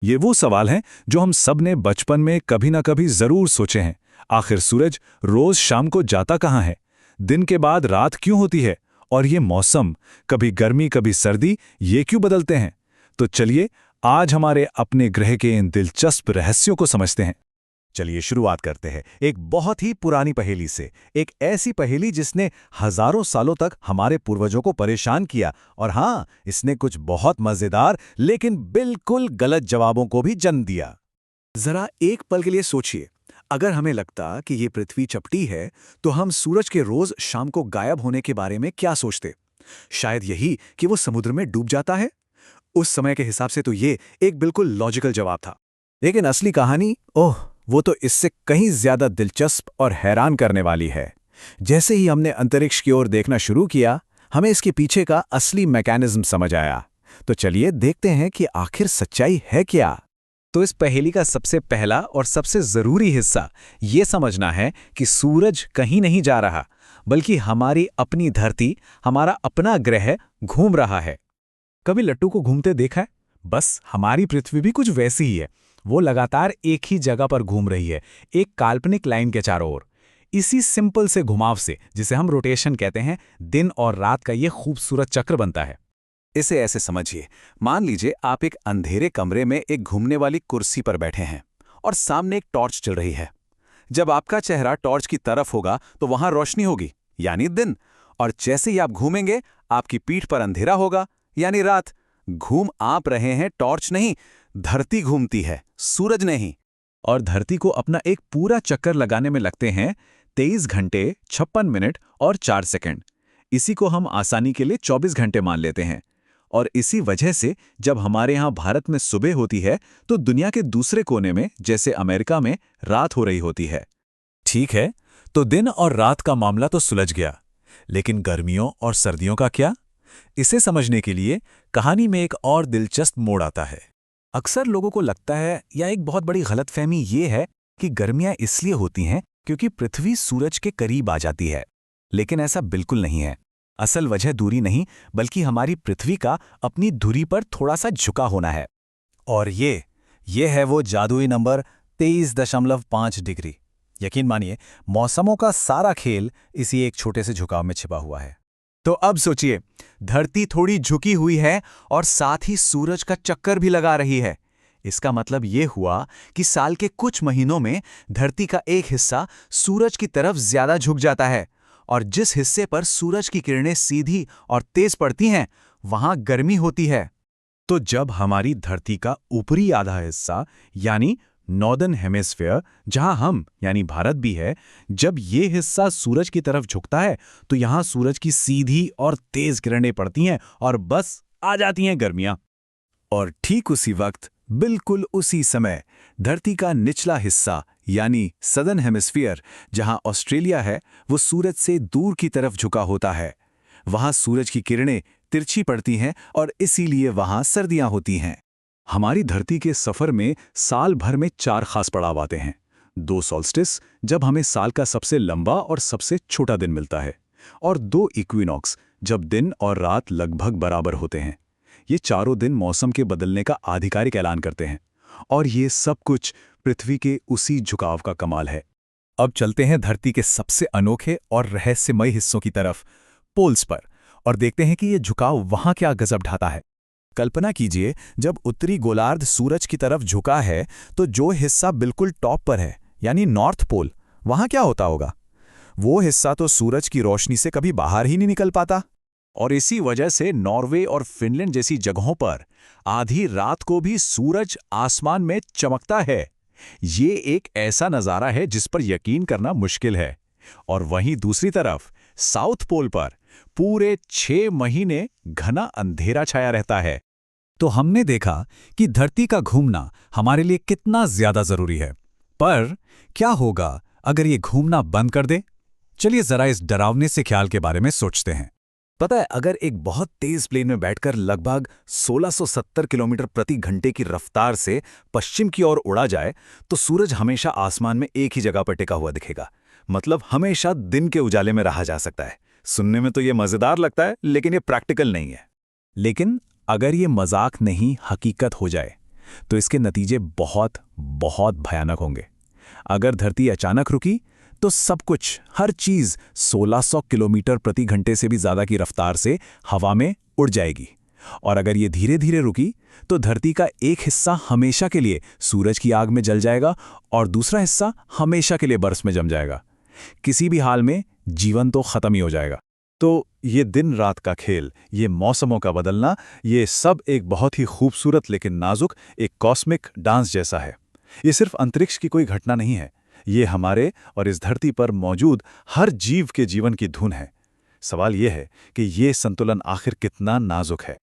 ये वो सवाल हैं जो हम सब ने बचपन में कभी ना कभी जरूर सोचे हैं। आखिर सूरज रोज शाम को जाता कहाँ है? दिन के बाद रात क्यों होती है? और ये मौसम, कभी गर्मी कभी सर्दी, ये क्यों बदलते हैं? तो चलिए आज हमारे अपने ग्रह के इन दिलचस्प रहस्यों को समझते हैं। चलिए शुरुआत करते हैं एक बहुत ही पुरानी पहेली से। एक ऐसी पहेली जिसने हजारों सालों तक हमारे पूर्वजों को परेशान किया, और हाँ, इसने कुछ बहुत मजेदार लेकिन बिल्कुल गलत जवाबों को भी जन्म दिया। जरा एक पल के लिए सोचिए, अगर हमें लगता कि ये पृथ्वी चपटी है, तो हम सूरज के रोज शाम को गायब होने के बारे में क्या सोचते? शायद यही कि वो समुद्र में डूब जाता है। उस समय के हिसाब से तो ये एक बिल्कुल लॉजिकल जवाब था। लेकिन असली कहानी, ओह, वो तो इससे कहीं ज्यादा दिलचस्प और हैरान करने वाली है। जैसे ही हमने अंतरिक्ष की ओर देखना शुरू किया, हमें इसके पीछे का असली मैकेनिज्म समझ आया। तो चलिए देखते हैं कि आखिर सच्चाई है क्या। तो इस पहेली का सबसे पहला और सबसे जरूरी हिस्सा ये समझना है कि सूरज कहीं नहीं जा रहा, बल्कि हमारी अपनी धरती, हमारा अपना ग्रह घूम रहा है। कभी लट्टू को घूमते देखा है? बस हमारी पृथ्वी भी कुछ वैसी ही है। वो लगातार एक ही जगह पर घूम रही है, एक काल्पनिक लाइन के चारों ओर। इसी सिंपल से घुमाव से, जिसे हम रोटेशन कहते हैं, दिन और रात का ये खूबसूरत चक्र बनता है। इसे ऐसे समझिए, मान लीजिए आप एक अंधेरे कमरे में एक घूमने वाली कुर्सी पर बैठे हैं और सामने एक टॉर्च चल रही है। जब आपका चेहरा टॉर्च की तरफ होगा तो वहां रोशनी होगी, यानी दिन। और जैसे ही आप घूमेंगे, आपकी पीठ पर अंधेरा होगा, यानी रात। घूम आप रहे हैं, टॉर्च नहीं, धरती घूमती है, सूरज नहीं। और धरती को अपना एक पूरा चक्कर लगाने में लगते हैं 23 घंटे 56 मिनट और 4 सेकंड। इसी को हम आसानी के लिए 24 घंटे मान लेते हैं। और इसी वजह से जब हमारे यहाँ भारत में सुबह होती है, तो दुनिया के दूसरे कोने में, जैसे अमेरिका में, रात हो रही होती है। ठीक है, तो दिन और रात का मामला तो सुलझ गया। लेकिन गर्मियों और सर्दियों का क्या? इसे समझने के लिए कहानी में एक और दिलचस्प मोड़ आता है। अक्सर लोगों को लगता है, या एक बहुत बड़ी गलतफहमी ये है, कि गर्मियां इसलिए होती हैं क्योंकि पृथ्वी सूरज के करीब आ जाती है। लेकिन ऐसा बिल्कुल नहीं है। असल वजह दूरी नहीं, बल्कि हमारी पृथ्वी का अपनी धुरी पर थोड़ा सा झुका होना है। और ये है वो जादुई नंबर 23.5 डिग्री। यकीन मानिए, मौसमों का सारा खेल इसी एक छोटे से झुकाव में छिपा हुआ है। तो अब सोचिए, धरती थोड़ी झुकी हुई है और साथ ही सूरज का चक्कर भी लगा रही है। इसका मतलब ये हुआ कि साल के कुछ महीनों में धरती का एक हिस्सा सूरज की तरफ ज्यादा झुक जाता है, और जिस हिस्से पर सूरज की किरणें सीधी और तेज पड़ती हैं, वहां गर्मी होती है। तो जब हमारी धरती का ऊपरी आधा हिस्सा, यानी नॉर्दर्न हेमिस्फीयर, जहां हम यानी भारत भी है, जब ये हिस्सा सूरज की तरफ झुकता है, तो यहां सूरज की सीधी और तेज किरणें पड़ती हैं और बस आ जाती हैं गर्मियां। और ठीक उसी वक्त, बिल्कुल उसी समय, धरती का निचला हिस्सा यानी सदर्न हेमिस्फीयर, जहां ऑस्ट्रेलिया है, वो सूरज से दूर की तरफ झुका होता है। वहां सूरज की किरणें तिरछी पड़ती हैं और इसीलिए वहां सर्दियां होती हैं। हमारी धरती के सफर में साल भर में 4 खास पड़ाव आते हैं। 2 सॉल्स्टिस, जब हमें साल का सबसे लंबा और सबसे छोटा दिन मिलता है, और 2 इक्विनॉक्स, जब दिन और रात लगभग बराबर होते हैं। ये चारों दिन मौसम के बदलने का आधिकारिक ऐलान करते हैं। और ये सब कुछ पृथ्वी के उसी झुकाव का कमाल है। अब चलते हैं धरती के सबसे अनोखे और रहस्यमय हिस्सों की तरफ, पोल्स पर, और देखते हैं कि ये झुकाव वहां क्या गजब ढाता है। कल्पना कीजिए, जब उत्तरी गोलार्ध सूरज की तरफ झुका है, तो जो हिस्सा बिल्कुल टॉप पर है, यानी नॉर्थ पोल, वहां क्या होता होगा? वो हिस्सा तो सूरज की रोशनी से कभी बाहर ही नहीं निकल पाता। और इसी वजह से नॉर्वे और फिनलैंड जैसी जगहों पर आधी रात को भी सूरज आसमान में चमकता है। ये एक ऐसा नज़ारा है जिस पर यकीन करना मुश्किल है। और वहीं दूसरी तरफ साउथ पोल पर पूरे 6 महीने घना अंधेरा छाया रहता है। तो हमने देखा कि धरती का घूमना हमारे लिए कितना ज्यादा जरूरी है। पर क्या होगा अगर ये घूमना बंद कर दे? चलिए जरा इस डरावने से ख्याल के बारे में सोचते हैं। पता है, अगर एक बहुत तेज प्लेन में बैठकर लगभग 1670 किलोमीटर प्रति घंटे की रफ्तार से पश्चिम की ओर उड़ा जाए, तो सूरज हमेशा आसमान में एक ही जगह पर टिका हुआ दिखेगा। मतलब हमेशा दिन के उजाले में रहा जा सकता है। सुनने में तो ये मजेदार लगता है, लेकिन ये प्रैक्टिकल नहीं है। लेकिन अगर ये मजाक नहीं, हकीकत हो जाए, तो इसके नतीजे बहुत बहुत भयानक होंगे। अगर धरती अचानक रुकी तो सब कुछ, हर चीज 1600 किलोमीटर प्रति घंटे से भी ज्यादा की रफ्तार से हवा में उड़ जाएगी। और अगर ये धीरे धीरे रुकी तो धरती का एक हिस्सा हमेशा के लिए सूरज की आग में जल जाएगा और दूसरा हिस्सा हमेशा के लिए बर्फ में जम जाएगा। किसी भी हाल में जीवन तो खत्म ही हो जाएगा। तो ये दिन रात का खेल, ये मौसमों का बदलना, ये सब एक बहुत ही खूबसूरत लेकिन नाजुक एक कॉस्मिक डांस जैसा है। ये सिर्फ अंतरिक्ष की कोई घटना नहीं है, ये हमारे और इस धरती पर मौजूद हर जीव के जीवन की धुन है। सवाल ये है कि ये संतुलन आखिर कितना नाजुक है।